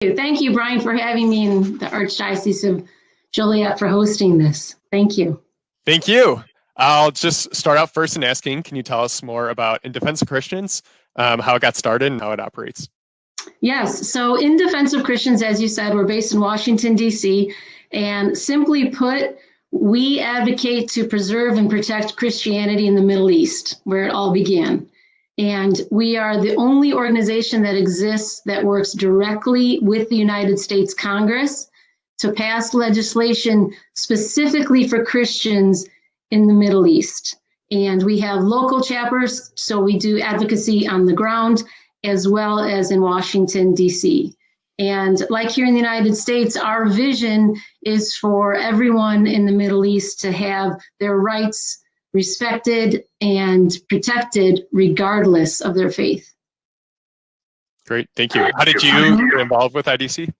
Thank you, Brian, for having me in the Archdiocese of Joliet for hosting this. Thank you. Thank you. I'll just start out first in asking, can you tell us more about In Defense of Christians, how it got started and how it operates? Yes, so In Defense of Christians, as you said, we're based in Washington, D.C., and simply put, we advocate to preserve and protect Christianity in the Middle East, where it all began. And we are the only organization that exists that works directly with the United States Congress to pass legislation specifically for Christians in the Middle East. And we have local chapters, so we do advocacy on the ground, as well as in Washington, D.C. And like here in the United States, our vision is for everyone in the Middle East to have their rights respected and protected regardless of their faith. Great, thank you. How did you get involved with IDC?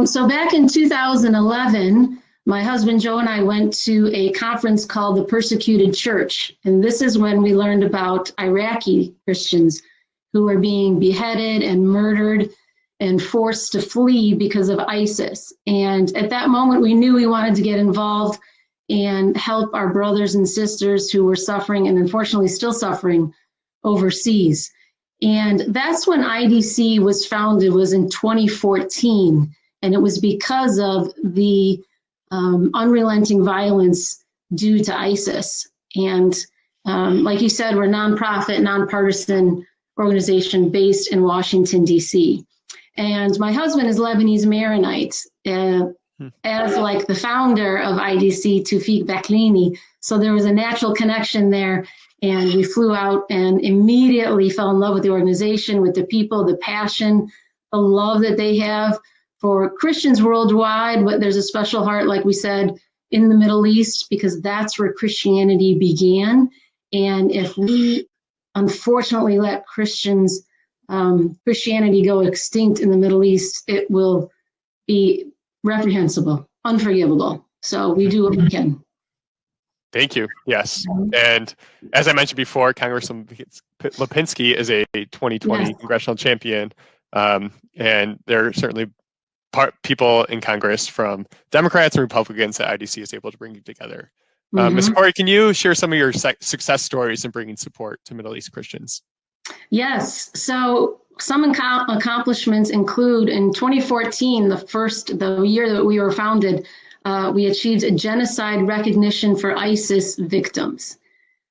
So back in 2011, my husband Joe and I went to a conference called the Persecuted Church. And this is when we learned about Iraqi Christians who were being beheaded and murdered and forced to flee because of ISIS. And at that moment, we knew we wanted to get involved and help our brothers and sisters who were suffering and unfortunately still suffering overseas. And that's when IDC was founded, was in 2014. And it was because of the unrelenting violence due to ISIS. And like you said, we're a nonprofit, nonpartisan organization based in Washington, D.C. And my husband is Lebanese Maronite, as like the founder of IDC, Tawfiq Baklini. So there was a natural connection there. And we flew out and immediately fell in love with the organization, with the people, the passion, the love that they have for Christians worldwide. But there's a special heart, like we said, in the Middle East, because that's where Christianity began. And if we unfortunately let Christianity go extinct in the Middle East, it will be reprehensible, unforgivable. So we do what we can. Thank you. Yes. And as I mentioned before, Congressman Lipinski is a 2020 congressional champion. And there are certainly people in Congress from Democrats and Republicans that IDC is able to bring together. Ms. Khouri, can you share some of your success stories in bringing support to Middle East Christians? Yes. So some accomplishments include in 2014, the year that we were founded, we achieved a genocide recognition for ISIS victims.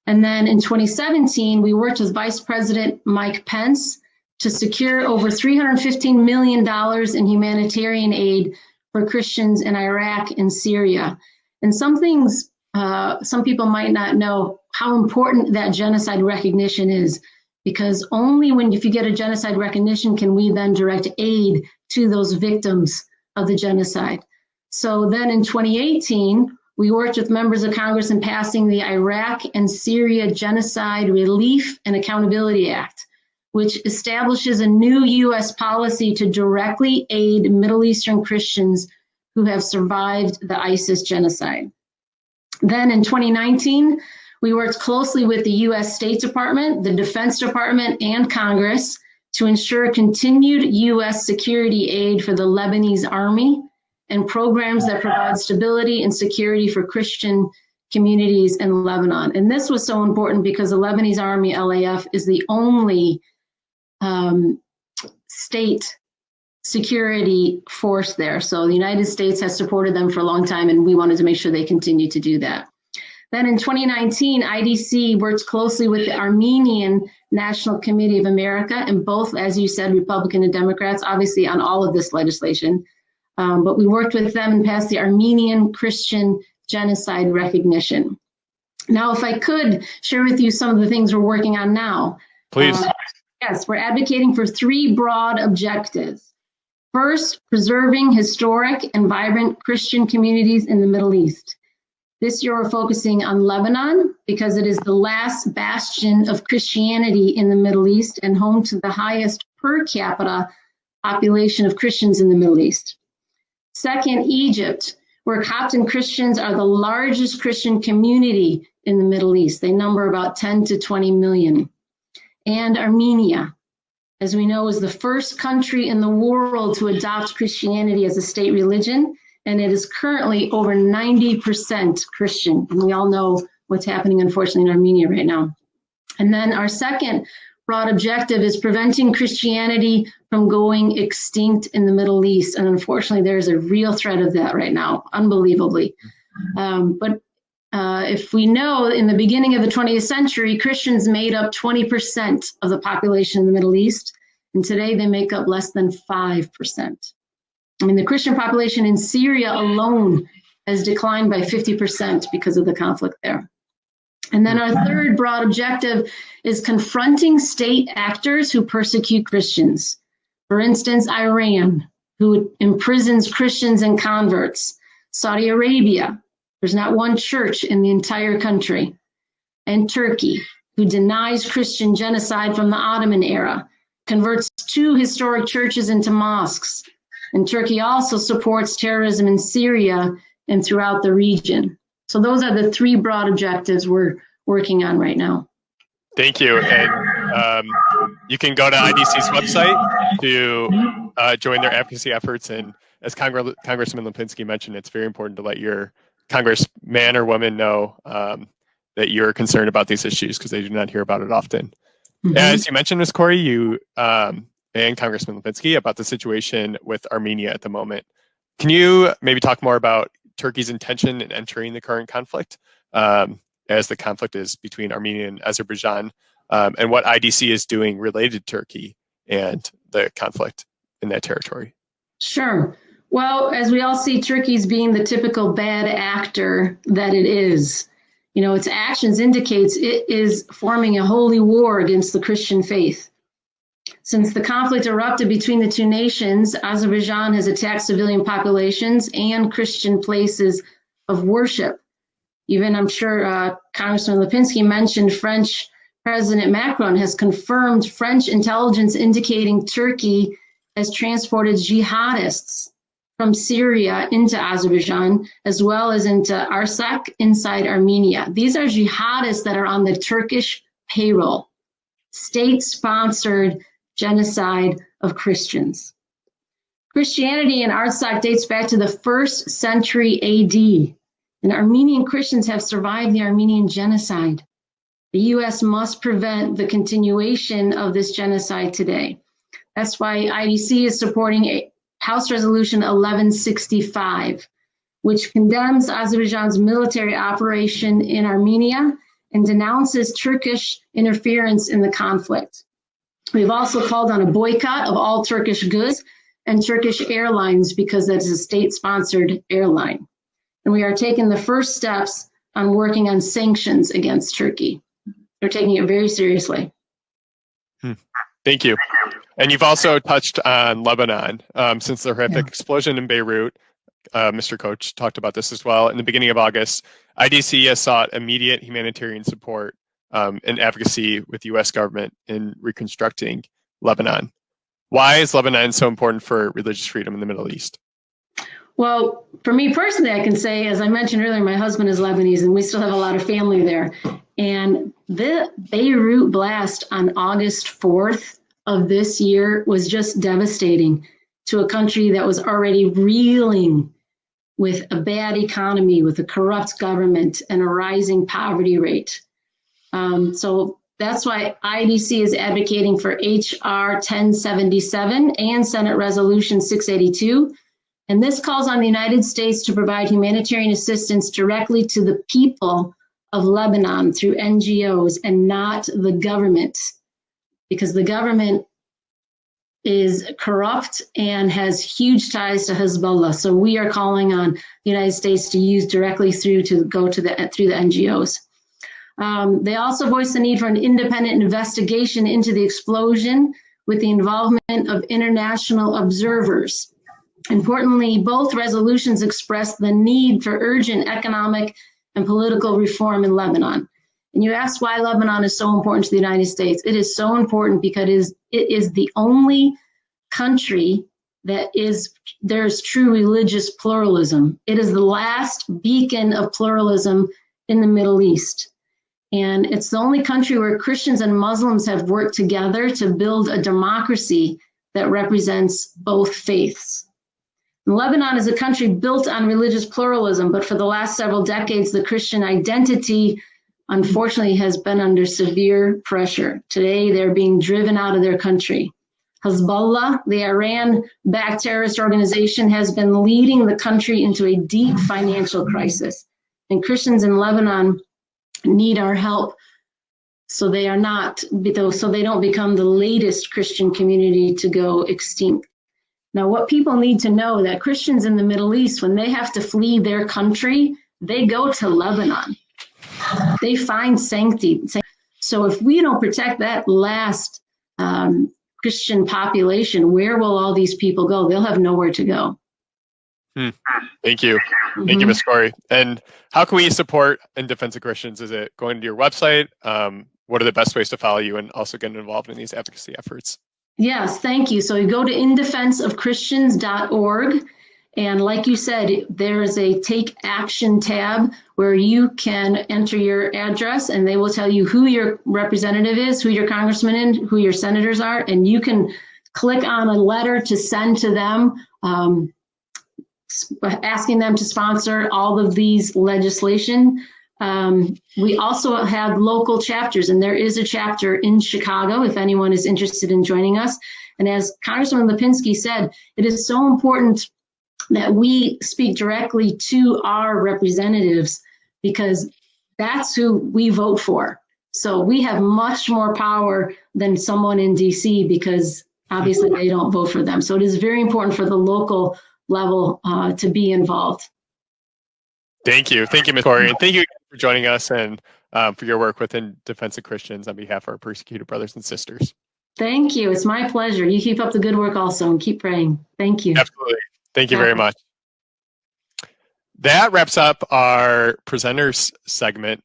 And then in 2017, we worked with Vice President Mike Pence to secure over $315 million in humanitarian aid for Christians in Iraq and Syria. And some people might not know how important that genocide recognition is, because only if you get a genocide recognition can we then direct aid to those victims of the genocide. So then in 2018, we worked with members of Congress in passing the Iraq and Syria Genocide Relief and Accountability Act, which establishes a new U.S. policy to directly aid Middle Eastern Christians who have survived the ISIS genocide. Then in 2019, we worked closely with the U.S. State Department, the Defense Department, and Congress to ensure continued U.S. security aid for the Lebanese Army and programs that provide stability and security for Christian communities in Lebanon. And this was so important because the Lebanese Army, LAF, is the only state security force there. So the United States has supported them for a long time, and we wanted to make sure they continue to do that. Then in 2019, IDC worked closely with the Armenian National Committee of America, and both, as you said, Republican and Democrats, obviously on all of this legislation. But we worked with them and passed the Armenian Christian Genocide Recognition. Now, if I could share with you some of the things we're working on now. Please. Yes, we're advocating for 3 broad objectives. First, preserving historic and vibrant Christian communities in the Middle East. This year, we're focusing on Lebanon because it is the last bastion of Christianity in the Middle East and home to the highest per capita population of Christians in the Middle East. Second, Egypt, where Coptic Christians are the largest Christian community in the Middle East. They number about 10 to 20 million. And Armenia. as we know, is the first country in the world to adopt Christianity as a state religion, and it is currently over 90% Christian. And we all know what's happening, unfortunately, in Armenia right now. And then our second broad objective is preventing Christianity from going extinct in the Middle East. And unfortunately, there's a real threat of that right now, unbelievably. If we know, in the beginning of the 20th century, Christians made up 20% of the population in the Middle East, and today they make up less than 5%. I mean, the Christian population in Syria alone has declined by 50% because of the conflict there. And then our third broad objective is confronting state actors who persecute Christians. For instance, Iran, who imprisons Christians and converts. Saudi Arabia, there's not one church in the entire country. And Turkey, who denies Christian genocide from the Ottoman era, converts 2 historic churches into mosques. And Turkey also supports terrorism in Syria and throughout the region. So those are the 3 broad objectives we're working on right now. Thank you. And you can go to IDC's website to join their advocacy efforts. And as Congressman Lipinski mentioned, it's very important to let your congressman or woman know that you're concerned about these issues, because they do not hear about it often. Mm-hmm. As you mentioned, Ms. Khouri, you and Congressman Lipinski, about the situation with Armenia at the moment. Can you maybe talk more about Turkey's intention in entering the current conflict, as the conflict is between Armenia and Azerbaijan, and what IDC is doing related to Turkey and the conflict in that territory? Sure. Well, as we all see, Turkey's being the typical bad actor that it is. You know, its actions indicates it is forming a holy war against the Christian faith. Since the conflict erupted between the 2 nations, Azerbaijan has attacked civilian populations and Christian places of worship. Even, I'm sure Congressman Lipinski mentioned, French President Macron has confirmed French intelligence indicating Turkey has transported jihadists from Syria into Azerbaijan, as well as into Arsak inside Armenia. These are jihadists that are on the Turkish payroll, state-sponsored genocide of Christians. Christianity in Arsak dates back to the 1st century AD, and Armenian Christians have survived the Armenian genocide. The U.S. must prevent the continuation of this genocide today. That's why IDC is supporting House Resolution 1165, which condemns Azerbaijan's military operation in Armenia and denounces Turkish interference in the conflict. We've also called on a boycott of all Turkish goods and Turkish airlines, because that's a state-sponsored airline. And we are taking the first steps on working on sanctions against Turkey. They're taking it very seriously. Thank you. And you've also touched on Lebanon. Since the horrific explosion in Beirut, Mr. Coach talked about this as well. In the beginning of August, IDC has sought immediate humanitarian support and advocacy with the U.S. government in reconstructing Lebanon. Why is Lebanon so important for religious freedom in the Middle East? Well, for me personally, I can say, as I mentioned earlier, my husband is Lebanese and we still have a lot of family there. And the Beirut blast on August 4th of this year was just devastating to a country that was already reeling with a bad economy, with a corrupt government and a rising poverty rate. So that's why IDC is advocating for HR 1077 and Senate Resolution 682. And this calls on the United States to provide humanitarian assistance directly to the people of Lebanon through NGOs and not the government, because the government is corrupt and has huge ties to Hezbollah. So we are calling on the United States to use directly through the NGOs. They also voiced the need for an independent investigation into the explosion with the involvement of international observers. Importantly, both resolutions express the need for urgent economic and political reform in Lebanon. And you asked why Lebanon is so important to the United States. It is so important because it is the only country that there's true religious pluralism. It is the last beacon of pluralism in the Middle East. And it's the only country where Christians and Muslims have worked together to build a democracy that represents both faiths. Lebanon is a country built on religious pluralism, but for the last several decades, the Christian identity, unfortunately, has been under severe pressure. Today, they're being driven out of their country. Hezbollah, the Iran-backed terrorist organization, has been leading the country into a deep financial crisis. And Christians in Lebanon need our help so they don't become the latest Christian community to go extinct. Now, what people need to know that Christians in the Middle East, when they have to flee their country, they go to Lebanon. They find sanctity. So if we don't protect that last Christian population, where will all these people go? They'll have nowhere to go. Thank you. Thank you, Ms. Khouri. And how can we support In Defense of Christians? Is it going to your website? What are the best ways to follow you and also get involved in these advocacy efforts? Yes, thank you. So you go to indefenseofchristians.org. And like you said, there is a Take Action tab where you can enter your address and they will tell you who your representative is, who your congressman is, who your senators are, and you can click on a letter to send to them, asking them to sponsor all of these legislation. We also have local chapters, and there is a chapter in Chicago if anyone is interested in joining us. And as Congressman Lipinski said, it is so important that we speak directly to our representatives because that's who we vote for. So we have much more power than someone in DC because obviously they don't vote for them. So it is very important for the local level to be involved. Thank you. Thank you, Ms. Khouri. And thank you for joining us and for your work within Defense of Christians on behalf of our persecuted brothers and sisters. Thank you. It's my pleasure. You keep up the good work also and keep praying. Thank you. Absolutely. Thank you very much. That wraps up our presenters segment